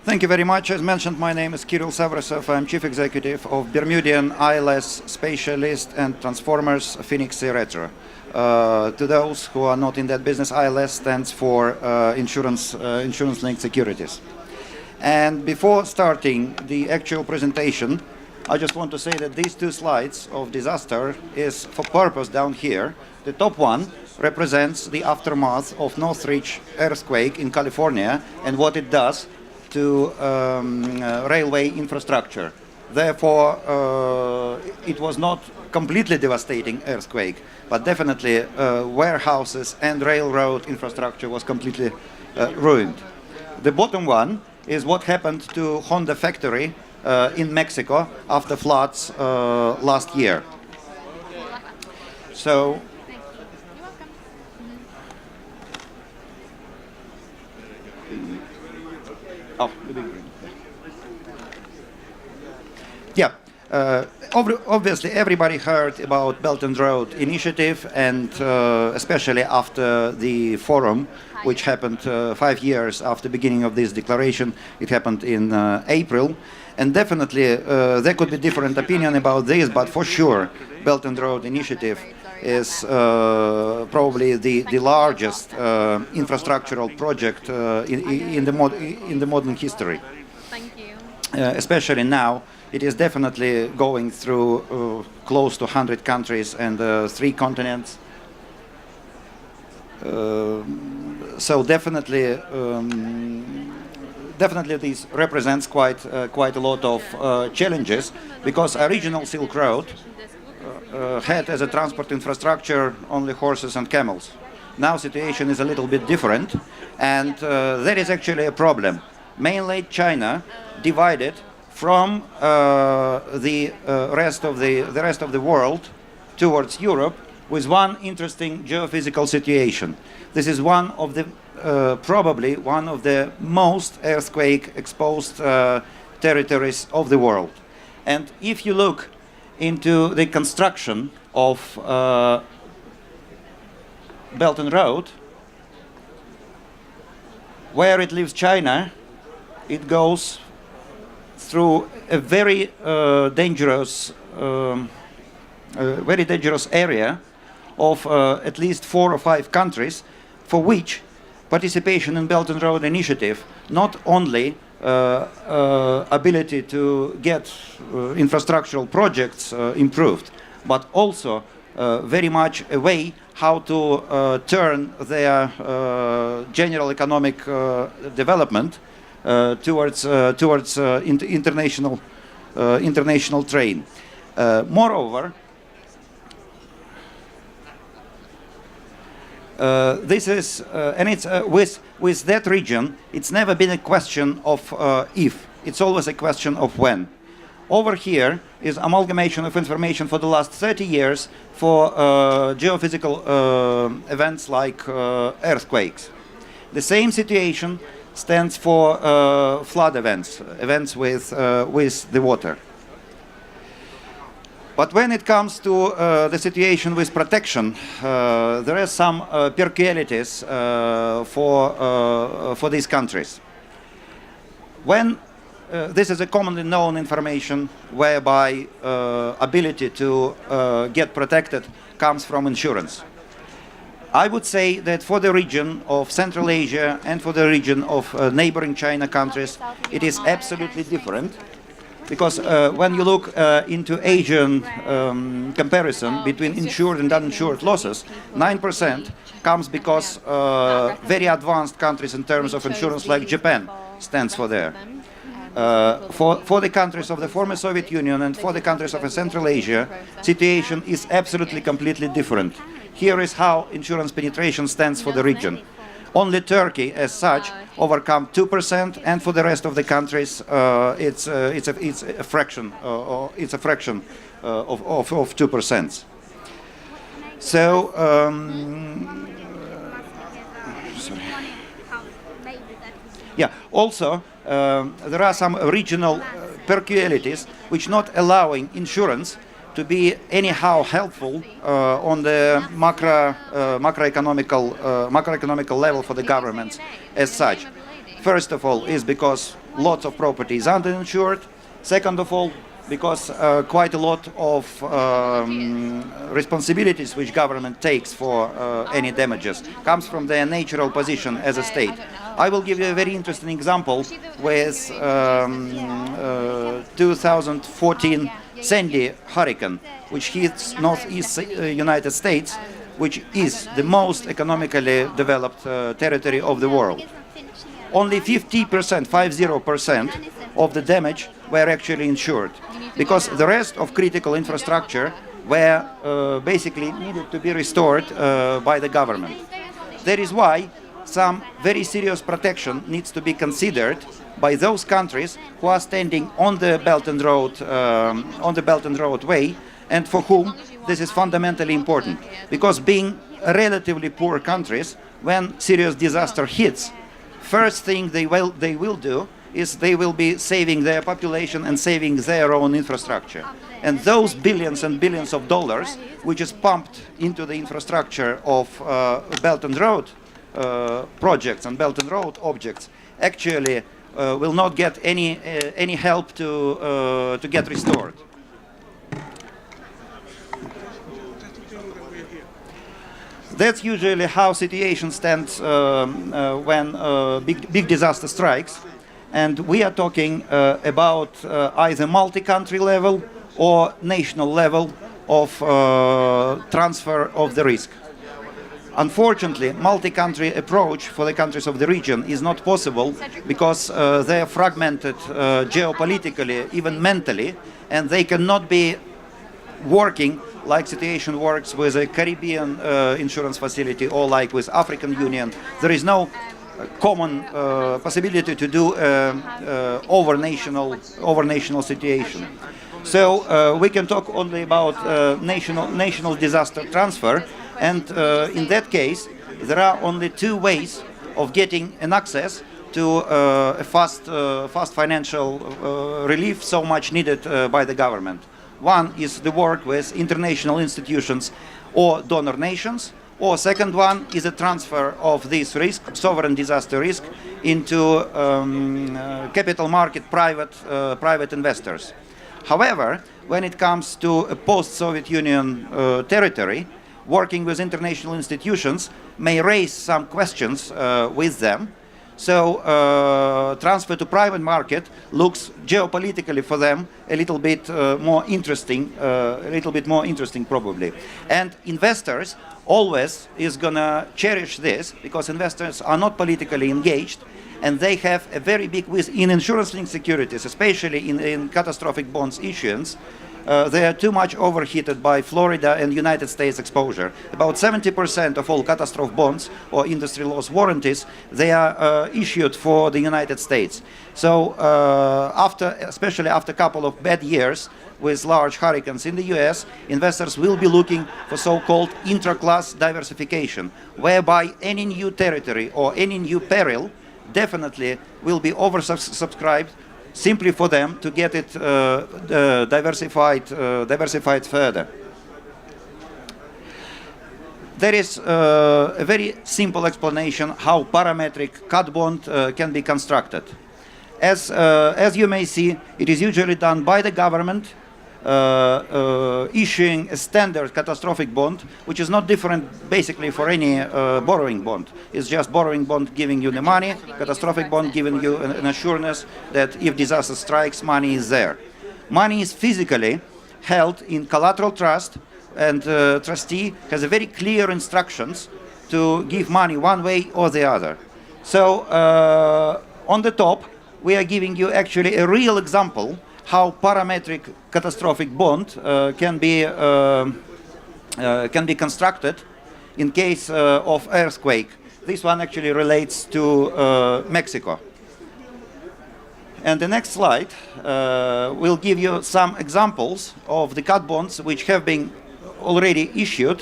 Thank you very much. As mentioned, my name is Kirill Savrassov. I'm Chief Executive of Bermudian ILS Specialist and Transformers Phoenix Cretro. To those who are not in that business, ILS stands for insurance-linked securities. And before starting the actual presentation, I just want to say that these two slides of disaster is for purpose down here. The top one represents the aftermath of Northridge earthquake in California and what it does to railway infrastructure. Therefore, it was not completely devastating earthquake, but definitely warehouses and railroad infrastructure was completely ruined. The bottom one is what happened to Honda factory in Mexico after floods last year. So, yeah, obviously everybody heard about Belt and Road Initiative, and especially after the forum, which happened 5 years after the beginning of this declaration. It happened in April, and definitely there could be different opinion about this, but for sure Belt and Road Initiative is probably the largest infrastructural project in the modern history. Thank you. Especially now, it is definitely going through close to 100 countries and 3 continents. So definitely this represents quite a lot of challenges, because original Silk Road had as a transport infrastructure only horses and camels. Now situation is a little bit different, and there is actually a problem. Mainland China divided from the rest of the world towards Europe with one interesting geophysical situation. This is one of the probably one of the most earthquake exposed territories of the world. And if you look into the construction of Belt and Road, where it leaves China, it goes through a very dangerous area of at least 4 or 5 countries, for which participation in Belt and Road Initiative not only ability to get infrastructural projects improved, but also very much a way how to turn their general economic development towards international trade. Moreover, this is and it's with that region, it's never been a question of if, it's always a question of when. Over here is amalgamation of information for the last 30 years for geophysical events like earthquakes. The same situation stands for flood events with the water. But when it comes to the situation with protection, there are some peculiarities for these countries. When this is a commonly known information whereby ability to get protected comes from insurance. I would say that for the region of Central Asia and for the region of neighboring China countries, it is absolutely different. Because when you look into Asian comparison between insured and uninsured losses, 9% comes because very advanced countries in terms of insurance like Japan stands for there. For the countries of the former Soviet Union and for the countries of Central Asia, situation is absolutely completely different. Here is how insurance penetration stands for the region. Only Turkey, as such, overcome 2%, and for the rest of the countries, it's a fraction. It's a fraction of 2%. So, sorry. Yeah. Also, there are some regional peculiarities which not allowing insurance to be anyhow helpful on the macroeconomical level for the governments as such. First of all, is because lots of property is underinsured. Second of all, because quite a lot of responsibilities which government takes for any damages comes from their natural position as a state. I will give you a very interesting example with 2014 Sandy hurricane, which hits northeast United States, which is the most economically developed territory of the world. Only 50% of the damage were actually insured, because the rest of critical infrastructure were basically needed to be restored by the government. That is why some very serious protection needs to be considered by those countries who are standing on the Belt and Road way, and for whom this is fundamentally important. Because being relatively poor countries, when serious disaster hits, first thing they will do is they will be saving their population and saving their own infrastructure. And those billions and billions of dollars, which is pumped into the infrastructure of Belt and Road projects and Belt and Road objects, actually will not get any help to get restored. That's usually how situation stands when big disaster strikes. And we are talking about either multi-country level or national level of transfer of the risk. Unfortunately, multi-country approach for the countries of the region is not possible because they are fragmented geopolitically, even mentally, and they cannot be working like situation works with a Caribbean insurance facility or like with African Union. There is no common possibility to do over national situation. So we can talk only about national disaster transfer, and in that case there are only two ways of getting an access to a fast financial relief so much needed by the government. One is the work with international institutions or donor nations, or second one is a transfer of this risk, sovereign disaster risk, into capital market private investors. However, when it comes to a post-Soviet Union territory, working with international institutions may raise some questions with them. So transfer to private market looks geopolitically for them a little bit more interesting, probably. And investors always is gonna cherish this, because investors are not politically engaged, and they have a very big in insurance-linked securities, especially in catastrophic bonds issuance. They are too much overheated by Florida and United States exposure. About 70% of all catastrophe bonds or industry loss warranties, they are issued for the United States. So especially after a couple of bad years with large hurricanes in the US, investors will be looking for so-called intra-class diversification, whereby any new territory or any new peril definitely will be oversubscribed, simply for them to get it diversified further. There is a very simple explanation how parametric cat bond can be constructed. As you may see, it is usually done by the government, issuing a standard catastrophic bond, which is not different basically for any borrowing bond. It's just borrowing bond giving you the money, catastrophic bond giving you an assurance that if disaster strikes, money is there. Money is physically held in collateral trust, and trustee has a very clear instructions to give money one way or the other. So on the top, we are giving you actually a real example how parametric catastrophic bond can be constructed in case of earthquake. This one actually relates to Mexico. And the next slide will give you some examples of the cat bonds which have been already issued.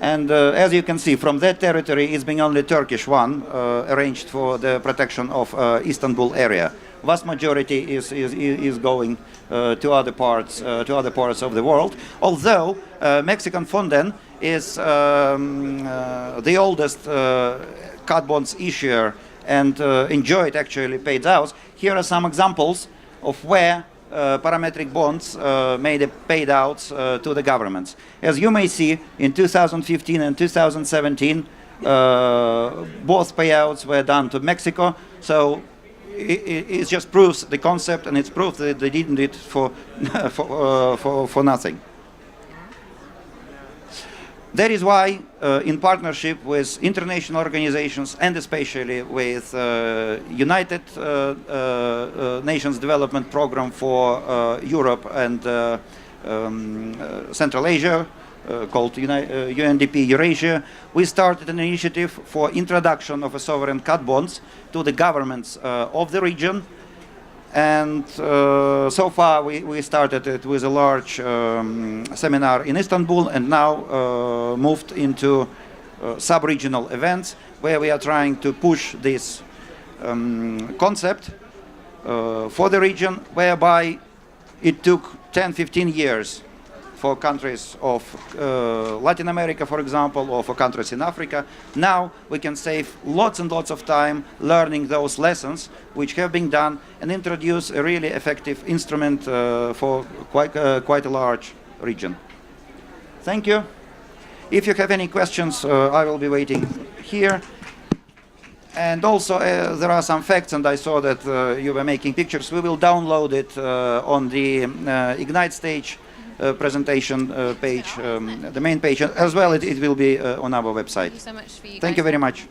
And as you can see, from that territory is being only Turkish one arranged for the protection of Istanbul area. Vast majority is going to other parts of the world. Although Mexican Fonden is the oldest cat bonds issuer and enjoyed actually paid out. Here are some examples of where parametric bonds made a paid outs to the governments. As you may see, in 2015 and 2017, both payouts were done to Mexico, so it just proves the concept, and it's proof that they didn't do it for, for nothing. That is why, in partnership with international organizations and especially with United Nations Development Program for Europe and Central Asia, called UNDP Eurasia, we started an initiative for introduction of a sovereign cat bonds to the governments of the region. And so far we started it with a large seminar in Istanbul, and now moved into sub-regional events where we are trying to push this concept for the region, whereby it took 10-15 years for countries of Latin America, for example, or for countries in Africa. Now we can save lots and lots of time learning those lessons which have been done and introduce a really effective instrument for quite a large region. Thank you. If you have any questions, I will be waiting here. And also there are some facts, and I saw that you were making pictures. We will download it on the Ignite stage presentation page, the main page, as well it will be on our website. Thank you so much for you Thank guys. you very much.